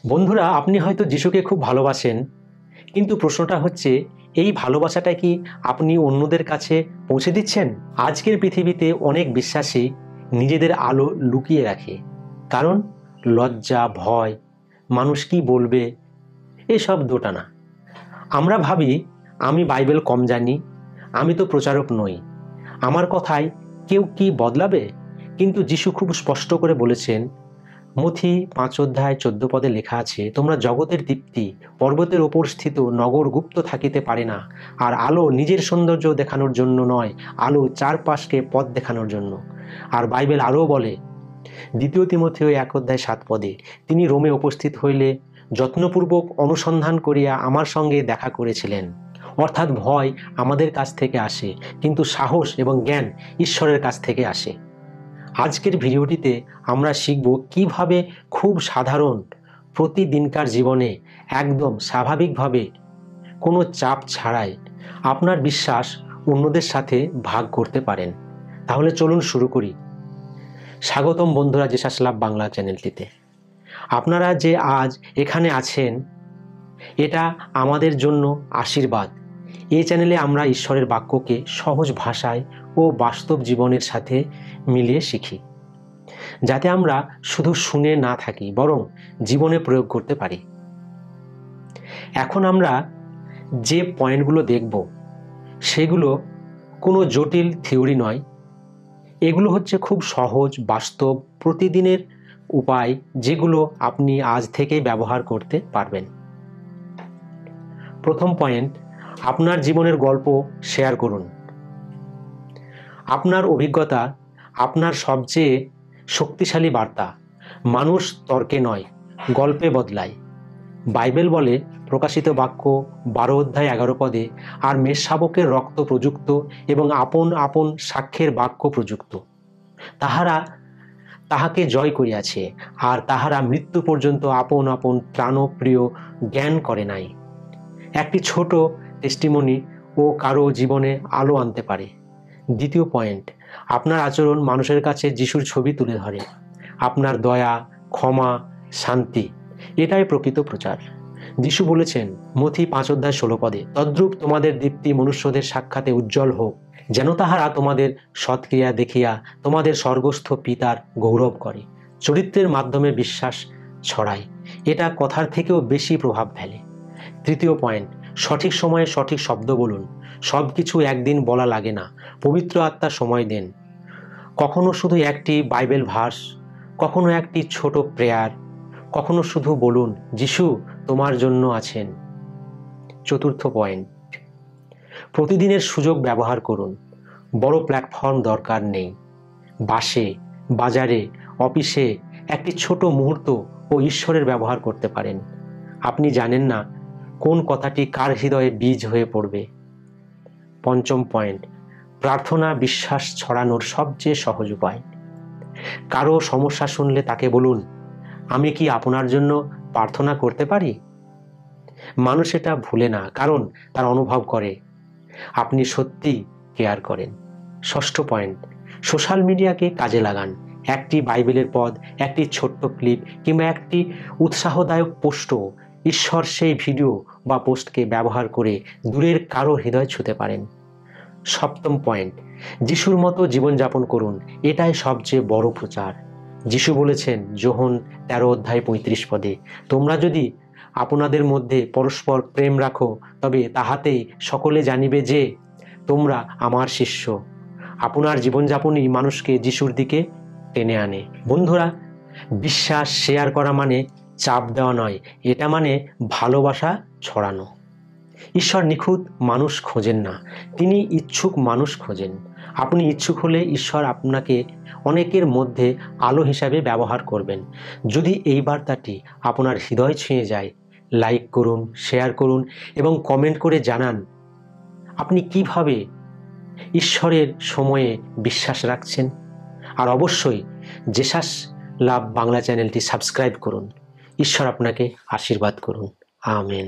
বন্ধুরা, আপনি হয়তো যিশুকে খুব ভালোবাসেন, কিন্তু প্রশ্নটা হচ্ছে, এই ভালোবাসাটা কি আপনি অন্যদের কাছে পৌঁছে দিচ্ছেন? আজকের পৃথিবীতে অনেক বিশ্বাসী নিজেদের আলো লুকিয়ে রাখে, কারণ লজ্জা, ভয়, মানুষ কি বলবে, এসব দোটানা। আমরা ভাবি, আমি বাইবেল কম জানি, আমি তো প্রচারক নই, আমার কথায় কেউ কি বদলাবে? কিন্তু যিশু খুব স্পষ্ট করে বলেছেন, মথি 5:14 লেখা আছে, তোমরা জগতের দীপ্তি, পর্বতের ওপর স্থিত নগর গুপ্ত থাকিতে পারে না, আর আলো নিজের সৌন্দর্য দেখানোর জন্য নয়, আলো চারপাশকে পথ দেখানোর জন্য। আর বাইবেল আরও বলে, 2 তিমথেয় 1:7, তিনি রোমে উপস্থিত হইলে যত্নপূর্বক অনুসন্ধান করিয়া আমার সঙ্গে দেখা করেছিলেন। অর্থাৎ ভয় আমাদের কাছ থেকে আসে, কিন্তু সাহস এবং জ্ঞান ঈশ্বরের কাছ থেকে আসে। আজকের ভিডিওটিতে আমরা শিখব কিভাবে খুব সাধারণ প্রতিদিনকার জীবনে একদম স্বাভাবিকভাবে কোনো চাপ ছাড়াই আপনার বিশ্বাস অন্যদের সাথে ভাগ করতে পারেন। তাহলে চলুন শুরু করি। স্বাগতম বন্ধুরা জেসাস লাভ বাংলা চ্যানেলটিতে। আপনারা যে আজ এখানে আছেন, এটা আমাদের জন্য আশীর্বাদ। এই চ্যানেলে আমরা ঈশ্বরের বাক্যকে সহজ ভাষায় ও বাস্তব জীবনের সাথে মিলিয়ে শিখি, যাতে আমরা শুধু শুনে না থাকি, বরং জীবনে প্রয়োগ করতে পারি। এখন আমরা যে পয়েন্টগুলো দেখব, সেগুলো কোনো জটিল থিওরি নয়, এগুলো হচ্ছে খুব সহজ, বাস্তব, প্রতিদিনের উপায়, যেগুলো আপনি আজ থেকেই ব্যবহার করতে পারবেন। প্রথম পয়েন্ট, আপনার জীবনের গল্প শেয়ার করুন। আপনার অভিজ্ঞতা আপনার সবচেয়ে শক্তিশালী বার্তা। মানুষ তর্কে নয়, গল্পে বদলায়। বাইবেল বলে, প্রকাশিত বাক্য 12:11, আর মেষশাবকের রক্ত প্রযুক্ত এবং আপন আপন সাক্ষ্যের বাক্য প্রযুক্ত। তাহাকে জয় করিয়াছে, আর তাহারা মৃত্যু পর্যন্ত আপন আপন প্রাণপ্রিয় জ্ঞান করে নাই। একটি ছোট টেস্টিমনি ও কারো জীবনে আলো আনতে পারে। দ্বিতীয় পয়েন্ট, আপনার আচরণ মানুষের কাছে যিশুর ছবি তুলে ধরে। আপনার দয়া, ক্ষমা, শান্তি, এটাই প্রকৃত প্রচার। যিশু বলেছেন মথি 5:16, তদ্রূপ তোমাদের দীপ্তি মনুষ্যদের সাক্ষাতে উজ্জ্বল হোক, যেন তাহারা তোমাদের সৎক্রিয়া দেখিয়া তোমাদের স্বর্গস্থ পিতার গৌরব করে। চরিত্রের মাধ্যমে বিশ্বাস ছড়ায়, এটা কথার থেকেও বেশি প্রভাব ফেলে। তৃতীয় পয়েন্ট, সঠিক সময়ে সঠিক শব্দ বলুন। সব কিছু একদিন বলা লাগে না, পবিত্র আত্মা সময় দেন। কখনো শুধু একটি বাইবেল ভার্স, কখনো একটি ছোট প্রেয়ার, কখনো শুধু বলুন, যিশু তোমার জন্য আছেন। চতুর্থ পয়েন্ট, প্রতিদিনের সুযোগ ব্যবহার করুন। বড় প্ল্যাটফর্ম দরকার নেই। বাসে, বাজারে, অফিসে একটি ছোট মুহূর্ত ও ঈশ্বরের ব্যবহার করতে পারেন। আপনি জানেন না কোন কথাটি কার হৃদয়ে বীজ হয়ে পড়বে। পঞ্চম পয়েন্ট, প্রার্থনা বিশ্বাস ছড়ানোর সবচেয়ে সহজ উপায়। কারো সমস্যা শুনলে তাকে বলুন, আমি কি আপনার জন্য প্রার্থনা করতে পারি? মানুষ এটা ভুলে না, কারণ তার অনুভব করে আপনি সত্যিই কেয়ার করেন। ষষ্ঠ পয়েন্ট, সোশ্যাল মিডিয়াকে কাজে লাগান। একটি বাইবেলের পদ, একটি ছোট্ট ক্লিপ কিংবা একটি উৎসাহদায়ক পোস্টও ঈশ্বর সেই ভিডিও বা পোস্টকে ব্যবহার করে দূরের কারো হৃদয় ছুঁতে পারেন। সপ্তম পয়েন্ট, যিশুর মতো জীবনযাপন করুন। এটাই সবচেয়ে বড় প্রচার। যিশু বলেছেন যোহন 13:35, তোমরা যদি আপনাদের মধ্যে পরস্পর প্রেম রাখো, তবে তাহাতেই সকলে জানিবে যে তোমরা আমার শিষ্য। আপনার জীবনযাপনই মানুষকে যিশুর দিকে টেনে আনে। বন্ধুরা, বিশ্বাস শেয়ার করা মানে চাপ দেওয়া নয়, এটা মানে ভালোবাসা ছড়ানো। ঈশ্বর নিখুঁত মানুষ খোঁজেন না, তিনি ইচ্ছুক মানুষ খোঁজেন। আপনি ইচ্ছুক হলে ঈশ্বর আপনাকে অনেকের মধ্যে আলো হিসাবে ব্যবহার করবেন। যদি এই বার্তাটি আপনার হৃদয় ছুঁয়ে যায়, লাইক করুন, শেয়ার করুন এবং কমেন্ট করে জানান আপনি কিভাবে ঈশ্বরের সময়ে বিশ্বাস রাখছেন। আর অবশ্যই জেসাস লাভ বাংলা চ্যানেলটি সাবস্ক্রাইব করুন। ঈশ্বর আপনাকে আশীর্বাদ করুন। আমেন।